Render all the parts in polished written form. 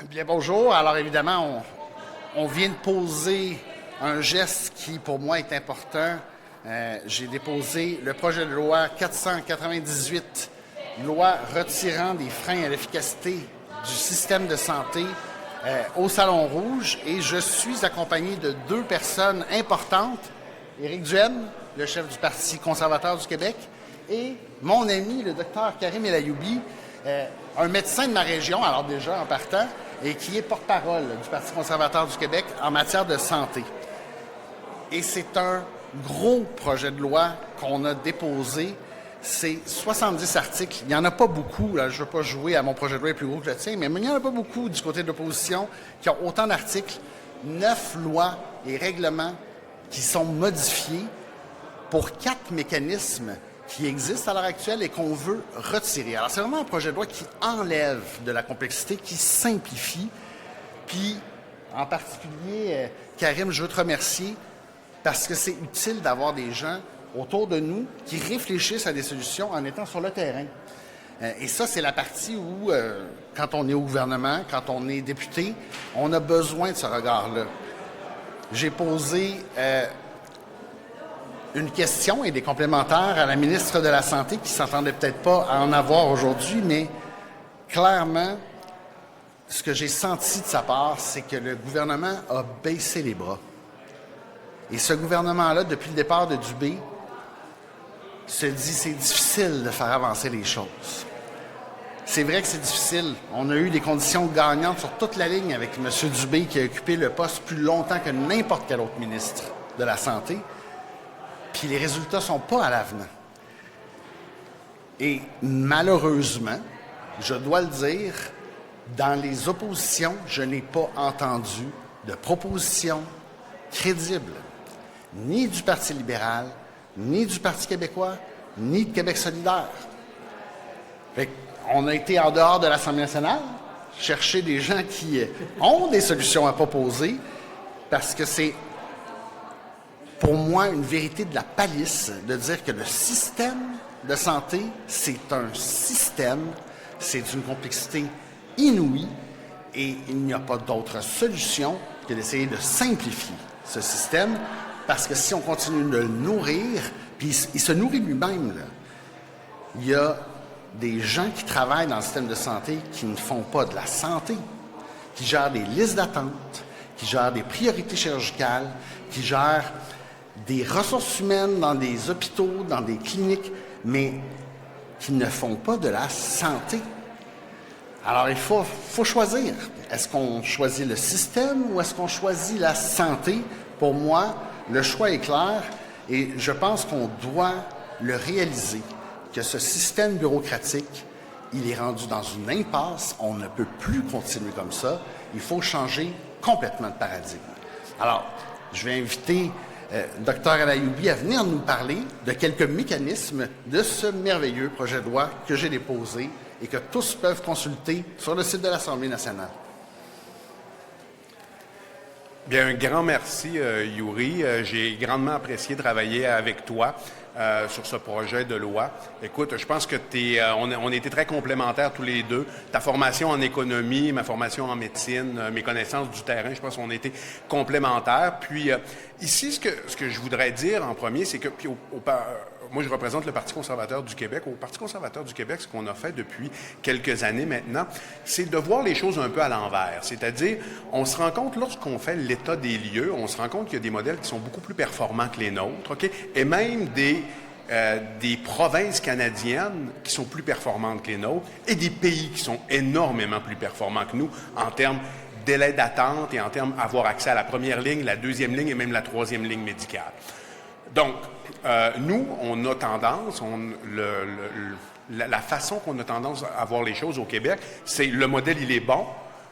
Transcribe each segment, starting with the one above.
Bien, bonjour. Alors, évidemment, on vient de poser un geste qui, pour moi, est important. J'ai déposé le projet de loi 498, loi retirant des freins à l'efficacité du système de santé au Salon Rouge, et je suis accompagné de deux personnes importantes. Éric Duhaime, le chef du Parti conservateur du Québec, et mon ami, le docteur Karim El Ayoubi, un médecin de ma région, alors déjà en partant, et qui est porte-parole du Parti conservateur du Québec en matière de santé. Et c'est un gros projet de loi qu'on a déposé. C'est 70 articles. Il n'y en a pas beaucoup. Là, je ne veux pas jouer à mon projet de loi plus gros que le tien, mais il n'y en a pas beaucoup du côté de l'opposition qui ont autant d'articles. 9 lois et règlements qui sont modifiés pour 4 mécanismes qui existent à l'heure actuelle et qu'on veut retirer. Alors, c'est vraiment un projet de loi qui enlève de la complexité, qui simplifie. Puis, en particulier, Karim, je veux te remercier parce que c'est utile d'avoir des gens autour de nous qui réfléchissent à des solutions en étant sur le terrain. Et ça, c'est la partie où, quand on est au gouvernement, quand on est député, on a besoin de ce regard-là. J'ai posé une question et des complémentaires à la ministre de la Santé qui ne s'entendait peut-être pas à en avoir aujourd'hui, mais clairement, ce que j'ai senti de sa part, c'est que le gouvernement a baissé les bras. Et ce gouvernement-là, depuis le départ de Dubé, se dit c'est difficile de faire avancer les choses. C'est vrai que c'est difficile. On a eu des conditions gagnantes sur toute la ligne avec M. Dubé qui a occupé le poste plus longtemps que n'importe quel autre ministre de la Santé. Puis les résultats ne sont pas à l'avenant. Et malheureusement, je dois le dire, dans les oppositions, je n'ai pas entendu de proposition crédible, ni du Parti libéral, ni du Parti québécois, ni de Québec solidaire. On a été en dehors de l'Assemblée nationale, chercher des gens qui ont des solutions à proposer, parce que c'est, pour moi, une vérité de la palisse de dire que le système de santé, c'est un système, c'est d'une complexité inouïe, et il n'y a pas d'autre solution que d'essayer de simplifier ce système, parce que si on continue de le nourrir, puis il se nourrit lui-même, là. Il y a des gens qui travaillent dans le système de santé qui ne font pas de la santé, qui gèrent des listes d'attente, qui gèrent des priorités chirurgicales, qui gèrent des ressources humaines dans des hôpitaux, dans des cliniques, mais qui ne font pas de la santé. Alors, il faut choisir. Est-ce qu'on choisit le système ou est-ce qu'on choisit la santé? Pour moi, le choix est clair et je pense qu'on doit le réaliser, que ce système bureaucratique, il est rendu dans une impasse. On ne peut plus continuer comme ça. Il faut changer complètement de paradigme. Alors, je vais inviter Dr. El Ayoubi à venir nous parler de quelques mécanismes de ce merveilleux projet de loi que j'ai déposé et que tous peuvent consulter sur le site de l'Assemblée nationale. Bien, un grand merci, Yuri. J'ai grandement apprécié travailler avec toi sur ce projet de loi. Écoute, je pense que on a été très complémentaires tous les deux. Ta formation en économie, ma formation en médecine, mes connaissances du terrain, je pense qu'on a été complémentaires. Puis ici, ce que je voudrais dire en premier, c'est que moi, je représente le Parti conservateur du Québec. Au Parti conservateur du Québec, ce qu'on a fait depuis quelques années maintenant, c'est de voir les choses un peu à l'envers. C'est-à-dire, on se rend compte, lorsqu'on fait l'état des lieux, on se rend compte qu'il y a des modèles qui sont beaucoup plus performants que les nôtres, OK? Et même des provinces canadiennes qui sont plus performantes que les nôtres et des pays qui sont énormément plus performants que nous en termes délai d'attente et en termes d'avoir accès à la première ligne, la deuxième ligne et même la troisième ligne médicale. Donc, nous, on a tendance, la façon qu'on a tendance à voir les choses au Québec, c'est le modèle, il est bon,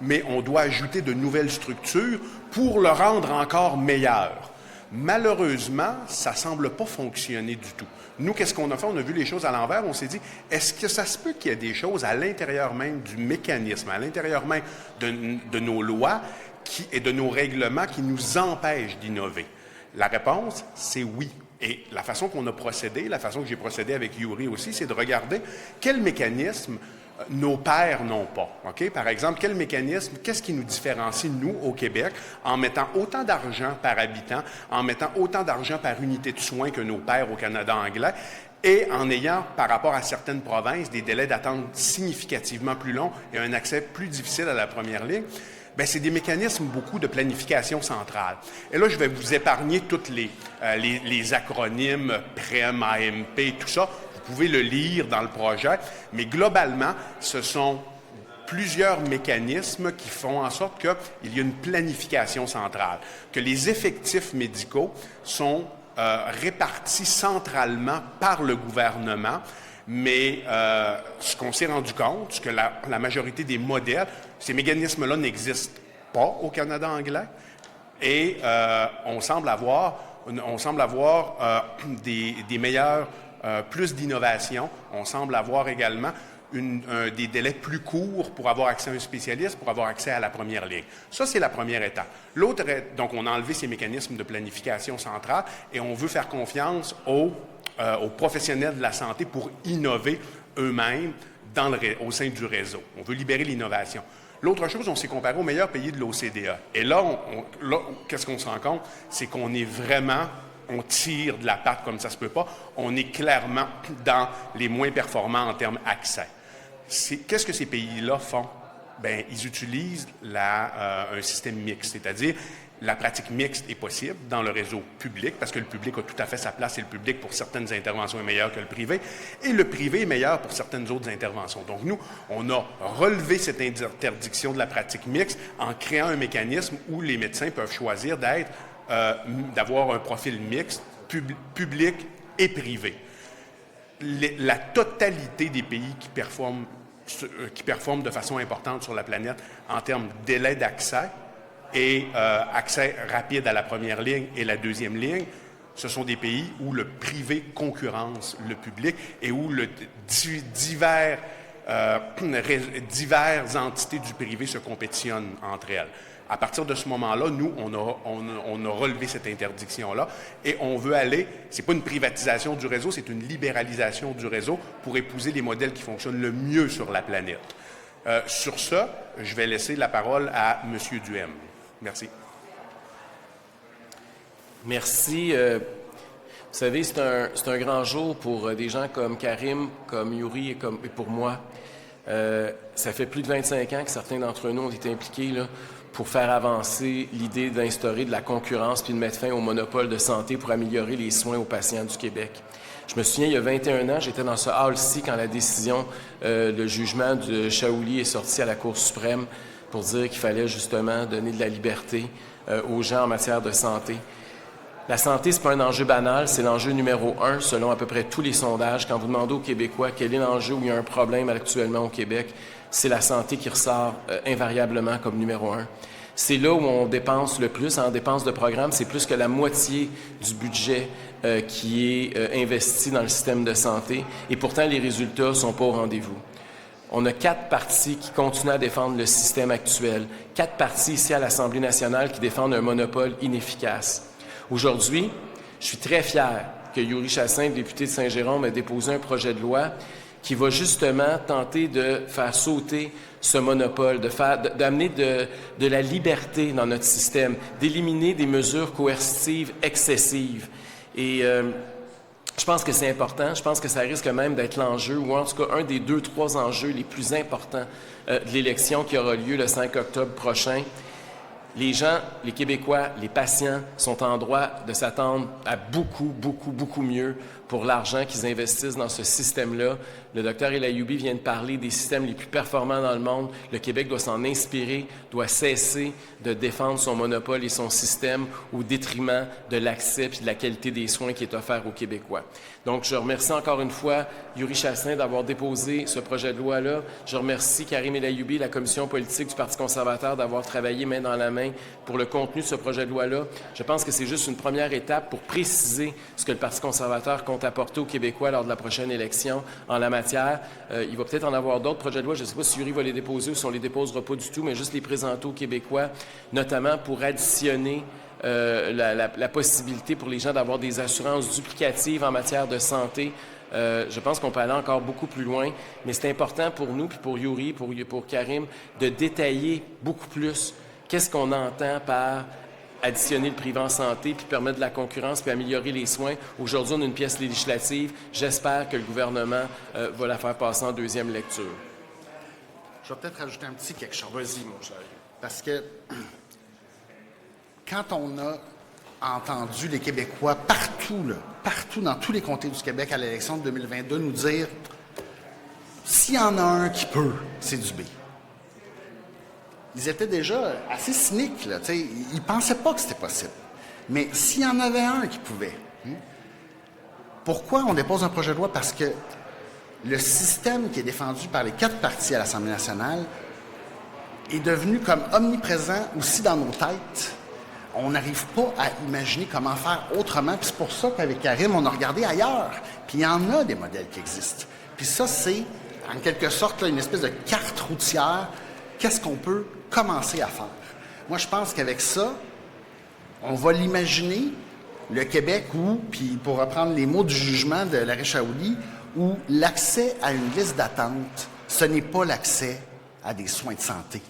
mais on doit ajouter de nouvelles structures pour le rendre encore meilleur. Malheureusement, ça ne semble pas fonctionner du tout. Nous, qu'est-ce qu'on a fait? On a vu les choses à l'envers. On s'est dit, est-ce que ça se peut qu'il y ait des choses à l'intérieur même du mécanisme, à l'intérieur même de nos lois et de nos règlements qui nous empêchent d'innover? La réponse, c'est oui. Et la façon qu'on a procédé, la façon que j'ai procédé avec Yuri aussi, c'est de regarder quel mécanisme nos pairs n'ont pas. Okay? Par exemple, quel mécanisme, qu'est-ce qui nous différencie, nous, au Québec, en mettant autant d'argent par habitant, en mettant autant d'argent par unité de soins que nos pairs au Canada anglais, et en ayant, par rapport à certaines provinces, des délais d'attente significativement plus longs et un accès plus difficile à la première ligne? Bien, c'est des mécanismes beaucoup de planification centrale. Et là, je vais vous épargner tous les acronymes, PREM, AMP, tout ça. Vous pouvez le lire dans le projet, mais globalement, ce sont plusieurs mécanismes qui font en sorte qu'il y a une planification centrale, que les effectifs médicaux sont répartis centralement par le gouvernement, mais ce qu'on s'est rendu compte, c'est que la majorité des modèles, ces mécanismes-là n'existent pas au Canada anglais, et on semble avoir des meilleurs, plus d'innovation. On semble avoir également des délais plus courts pour avoir accès à un spécialiste, pour avoir accès à la première ligne. Ça, c'est la première étape. L'autre, donc, on a enlevé ces mécanismes de planification centrale et on veut faire confiance aux professionnels de la santé pour innover eux-mêmes au sein du réseau. On veut libérer l'innovation. L'autre chose, on s'est comparé aux meilleurs pays de l'OCDE. Et là, qu'est-ce qu'on se rend compte? C'est qu'on est vraiment... On tire de la patte comme ça se peut pas. On est clairement dans les moins performants en termes accès. Qu'est-ce que ces pays-là font? Bien, ils utilisent un système mixte, c'est-à-dire la pratique mixte est possible dans le réseau public, parce que le public a tout à fait sa place et le public, pour certaines interventions, est meilleur que le privé, et le privé est meilleur pour certaines autres interventions. Donc, nous, on a relevé cette interdiction de la pratique mixte en créant un mécanisme où les médecins peuvent choisir d'avoir un profil mixte, public et privé. La totalité des pays qui performent de façon importante sur la planète en termes de délai d'accès et accès rapide à la première ligne et la deuxième ligne, ce sont des pays où le privé concurrence le public et où diverses entités du privé se compétitionnent entre elles. À partir de ce moment-là, nous, on a relevé cette interdiction-là et on veut aller, c'est pas une privatisation du réseau, c'est une libéralisation du réseau pour épouser les modèles qui fonctionnent le mieux sur la planète. Sur ça, je vais laisser la parole à M. Duhem. Merci. Merci. Vous savez, c'est un grand jour pour des gens comme Karim, comme Yuri et pour moi. Ça fait plus de 25 ans que certains d'entre nous ont été impliqués là, pour faire avancer l'idée d'instaurer de la concurrence puis de mettre fin au monopole de santé pour améliorer les soins aux patients du Québec. Je me souviens, il y a 21 ans, j'étais dans ce hall-ci quand la décision, le jugement de Shaouli est sorti à la Cour suprême pour dire qu'il fallait justement donner de la liberté aux gens en matière de santé. La santé, c'est pas un enjeu banal, c'est l'enjeu numéro 1 selon à peu près tous les sondages. Quand vous demandez aux Québécois quel est l'enjeu où il y a un problème actuellement au Québec, c'est la santé qui ressort invariablement comme numéro 1. C'est là où on dépense le plus. En dépenses de programme, c'est plus que la moitié du budget qui est investi dans le système de santé. Et pourtant, les résultats sont pas au rendez-vous. On a 4 partis qui continuent à défendre le système actuel. 4 partis ici à l'Assemblée nationale qui défendent un monopole inefficace. Aujourd'hui, je suis très fier que Yuri Chassin, député de Saint-Jérôme, ait déposé un projet de loi qui va justement tenter de faire sauter ce monopole, d'amener de la liberté dans notre système, d'éliminer des mesures coercitives excessives. Et je pense que c'est important. Je pense que ça risque même d'être l'enjeu, ou en tout cas un des 2-3 enjeux les plus importants de l'élection qui aura lieu le 5 octobre prochain. Les gens, les Québécois, les patients sont en droit de s'attendre à beaucoup mieux pour l'argent qu'ils investissent dans ce système-là. Le docteur El Ayoumi vient de parler des systèmes les plus performants dans le monde. Le Québec doit s'en inspirer, doit cesser de défendre son monopole et son système au détriment de l'accès et de la qualité des soins qui est offert aux Québécois. Donc, je remercie encore une fois Yuri Chassin d'avoir déposé ce projet de loi-là. Je remercie Karim El Ayoumi, la commission politique du Parti conservateur, d'avoir travaillé main dans la main pour le contenu de ce projet de loi-là. Je pense que c'est juste une première étape pour préciser ce que le Parti conservateur compte apporter aux Québécois lors de la prochaine élection en la matière. Il va peut-être en avoir d'autres projets de loi. Je ne sais pas si Yuri va les déposer ou si on ne les déposera pas du tout, mais juste les présenter aux Québécois, notamment pour additionner la possibilité pour les gens d'avoir des assurances duplicatives en matière de santé Je pense qu'on peut aller encore beaucoup plus loin, mais c'est important pour nous, puis pour Yuri, pour Karim, de détailler beaucoup plus qu'est-ce qu'on entend par additionner le privé en santé, puis permettre de la concurrence, puis améliorer les soins. Aujourd'hui, on a une pièce législative. J'espère que le gouvernement va la faire passer en deuxième lecture. Je vais peut-être rajouter un petit quelque chose. Vas-y, mon cher. Parce que quand on a entendu les Québécois partout dans tous les comtés du Québec à l'élection de 2022 nous dire « s'il y en a un qui peut, c'est Dubé ». Ils étaient déjà assez cyniques, là, ils ne pensaient pas que c'était possible. Mais s'il y en avait un qui pouvait, pourquoi on dépose un projet de loi? Parce que le système qui est défendu par les 4 partis à l'Assemblée nationale est devenu comme omniprésent aussi dans nos têtes. On n'arrive pas à imaginer comment faire autrement. Puis c'est pour ça qu'avec Karim, on a regardé ailleurs. Puis il y en a des modèles qui existent. Puis ça, c'est en quelque sorte là, une espèce de carte routière. Qu'est-ce qu'on peut commencer à faire? Moi, je pense qu'avec ça, on va l'imaginer, le Québec où, puis pour reprendre les mots du jugement de Larry Shaouli, où l'accès à une liste d'attente, ce n'est pas l'accès à des soins de santé.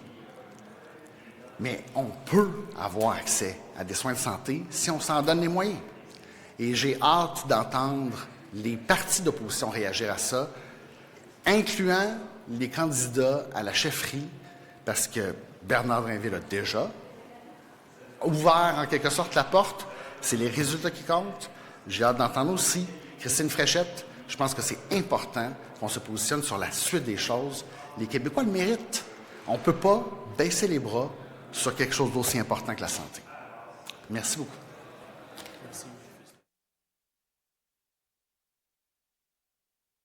Mais on peut avoir accès à des soins de santé si on s'en donne les moyens. Et j'ai hâte d'entendre les partis d'opposition réagir à ça, incluant les candidats à la chefferie, parce que Bernard Drinville a déjà ouvert en quelque sorte la porte. C'est les résultats qui comptent. J'ai hâte d'entendre aussi Christine Fréchette. Je pense que c'est important qu'on se positionne sur la suite des choses. Les Québécois le méritent. On ne peut pas baisser les bras sur quelque chose d'aussi important que la santé. Merci beaucoup.